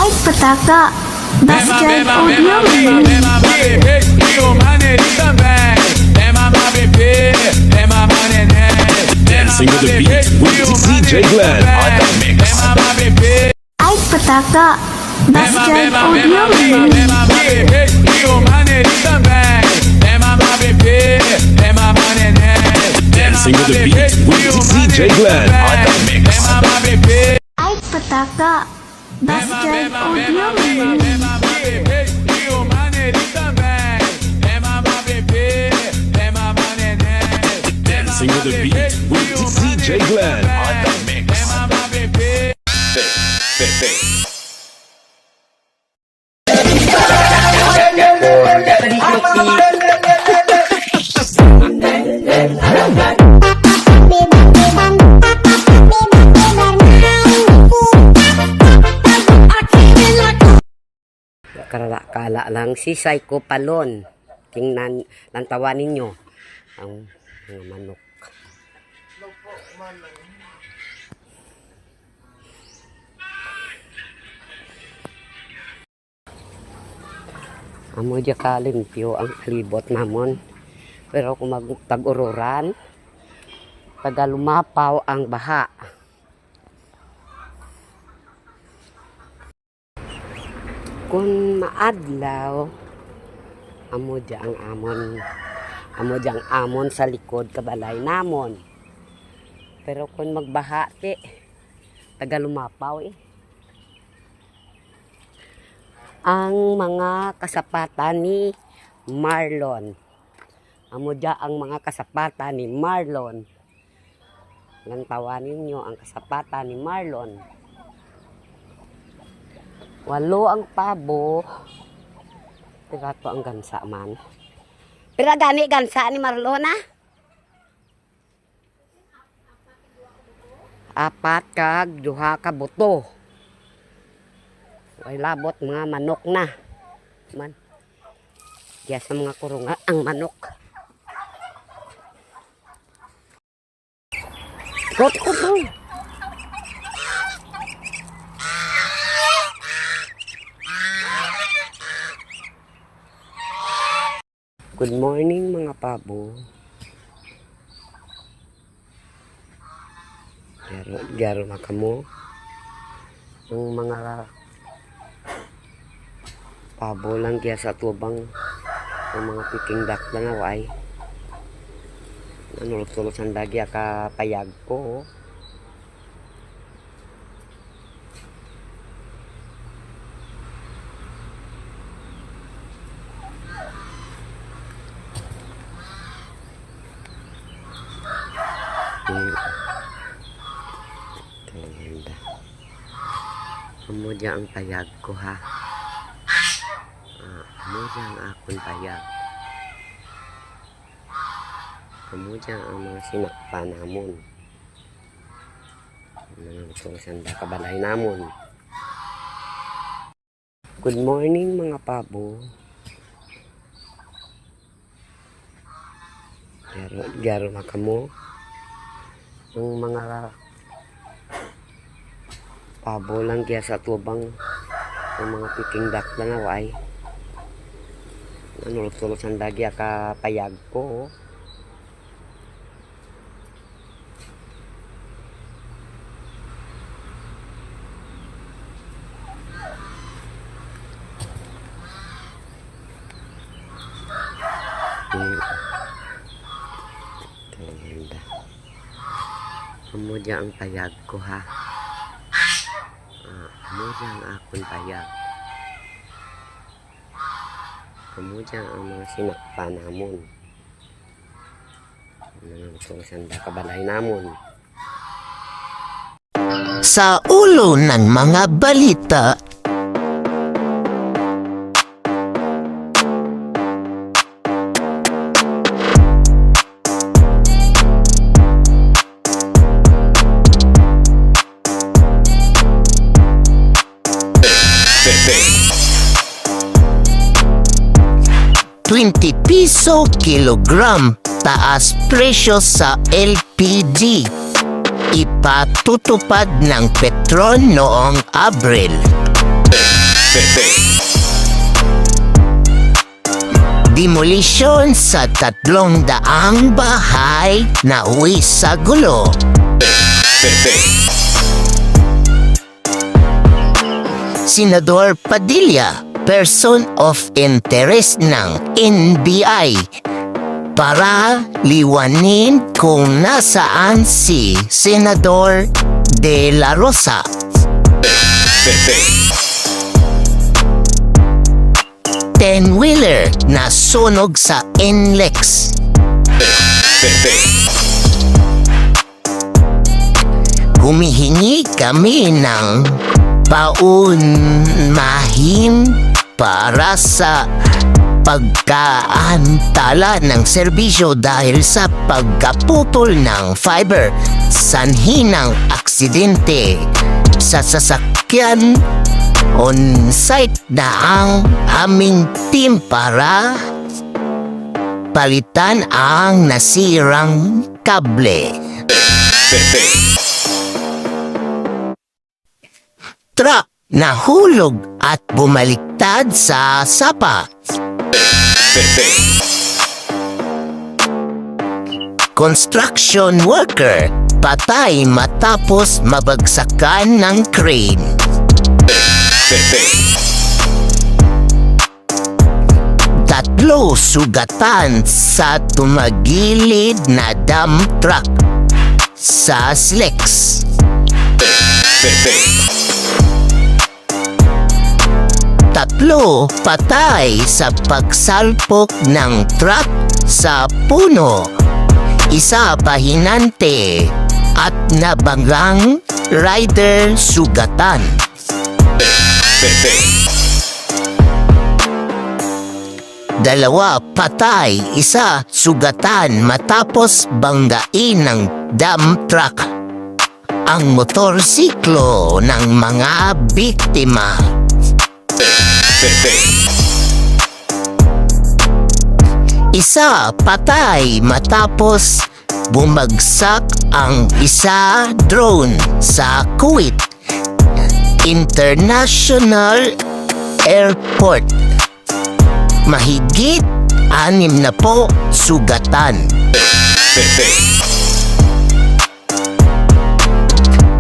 Ay Pataka, Bastard Audio. Dancing with the beat with DJ Glenn on the mix. Ay Pataka, Bastard Audio. Dancing with the beat with DJ Glenn on the mix. Ay Pataka, Bastard Audio. Dancing with the beat with DJ Glenn on the mix. Kala lang si Psycho Palon. Tingnan, lantawan ninyo ang mga manok. Amo dya kalimpyo ang kalibot namon. Pero kung magtag-ururan, taga lumapaw ang baha. Kung maadlaw, amo diyang amon sa likod kabalay namon. Pero kung magbaha taga lumapaw ang mga kasapatan ni Marlon. Amo diya ang mga kasapatan ni Marlon. Lantawan ninyo ang kasapatan ni Marlon. 8 ang pabo. Pirato ang gansa man. Pira gani gansa ni Marlona? 4 kag 2 ka buto. Ay labot mga manok na. Man. Kaya sa mga kurungan ang manok. Kot. Good morning mga pabo. Garo na kamo. Ang mga pabo lang kaya sa tubang ang mga piking duck na naway. Nanulot-tulot ang dagi payag ko. Amo dyan ang payag ko ha. Amo dyan ang akong payag. Amo dyan ang mga sinakpa namon. Mga sanda kabalay namon. Good morning mga pabo. Garo na kamo. Ang mga pabo lang kaya sa tubang ang mga piking duck na naway. Nanulot-tulot ang dagi payag ko. Amo dyan ang payag ko ha. Amo dyan ang akong payag. Amo dyan ang mga sinakpa namon. Mga sanda kabalay namon. Sa ulo ng mga balita. ₱20 kilogram taas presyo sa LPG. Ipatutupad ng Petron noong Abril. Demolisyon sa 300 bahay na uwi sa gulo. Senador Padilla, person of interest ng NBI, para liwanin kung nasaan si Senador De La Rosa. Ten-wheeler na sunog sa NLEX. Humihingi kami ng paunmahin para sa pagkaantala ng serbisyo dahil sa pagkaputol ng fiber. Sanhi ng aksidente sa sasakyan. On-site na ang aming team para palitan ang nasirang kable. Truck nahulog at bumaliktad sa sapa. Construction worker patay matapos mabagsakan ng crane. Tatlo sugatan sa tumagilid na dump truck sa SLEX. Tatlo patay sa pagsalpok ng truck sa puno. Isa pahinante at nabanggang rider sugatan. Dalawa patay, isa sugatan matapos banggain ng dump truck ang motorsiklo ng mga biktima. Isa patay matapos bumagsak ang isa drone sa Kuwait International Airport. Mahigit 6 na po sugatan.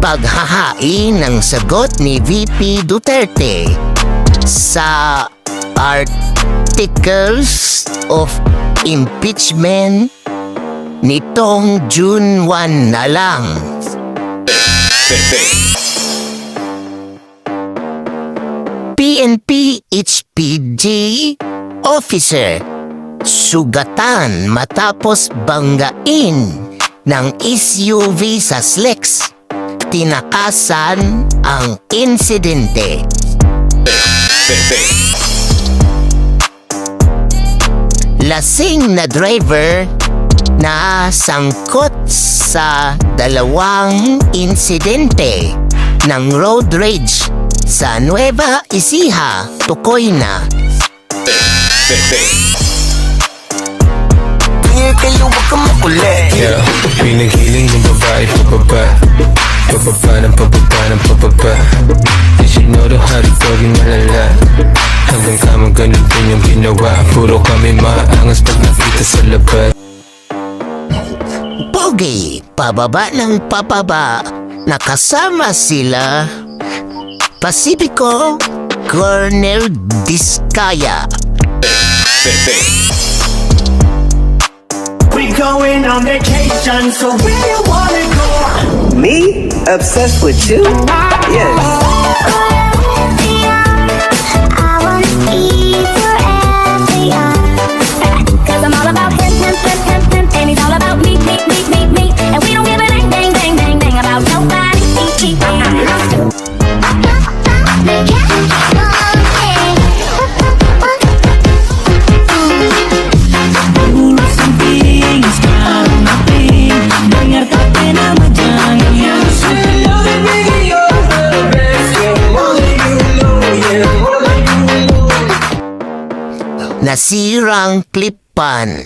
Paghahain ng sagot ni VP Duterte sa articles of impeachment nitong June 1 na lang. PNP HPG officer sugatan matapos banggain ng SUV sa SLEX. Tinakasan ang insidente. Lasing na driver na sangkot sa 2 insidente ng road rage sa Nueva Ecija, Tukoyna. Kayo wag kang makulit. Yeah, pinagiling ng babae pababa. Pababa ng pababa ng pababa. You should know the how to doging malala. Hanggang kamang ganun din yung ginawa. Puro kami maangas pag nakita sa labas. Pogi, pababa ng pababa. Nakasama sila Pacifico, Colonel Diskaya. We going on vacation, so where you wanna go? Me? Obsessed with you? Yes. I wanna eat your every eye. 'Cause I'm all about him, and he's all about me. And we don't give a dang about nobody. Nasirang klipan.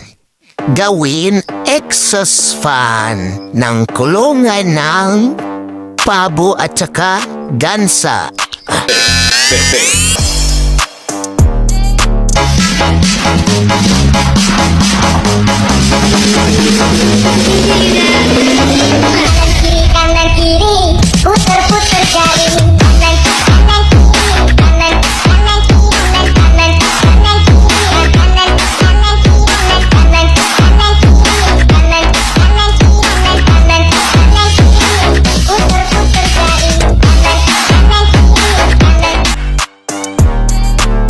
Gawin exhaust fan ng kulungan ng pabo at saka gansa. Kanan kiri, putar-putar jari. Kanan kanan kiri, kanan kanan kiri, kanan kanan kiri, kanan kanan kiri, kanan kanan kiri, kanan kanan kiri, kanan kanan kiri, putar-putar jari. Kanan kanan kiri, kanan.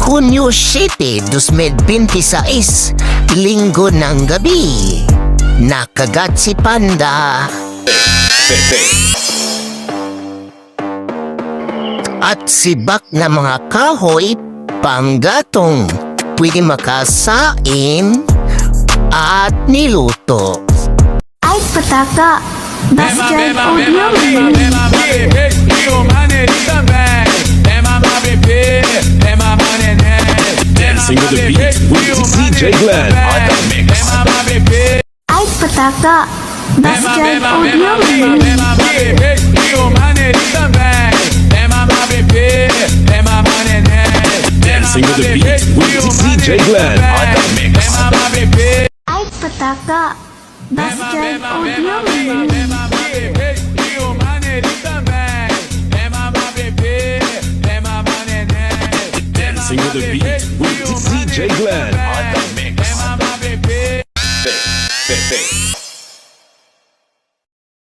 Hunyo 7, 2026, Linggo ng gabi. Nakagat si Panda. At sibak na mga kahoy, panggatong, pwede makasain at niluto. Ay, pataka. Basjan Audio. Dancing with the beat with DJ Glenn on the mix. Ay, pataka. Basjan Audio. Dancing with the beat with DJ Glenn on the mix. Ay, pataka. Basjan Audio. Dancing with the beat with DJ Glenn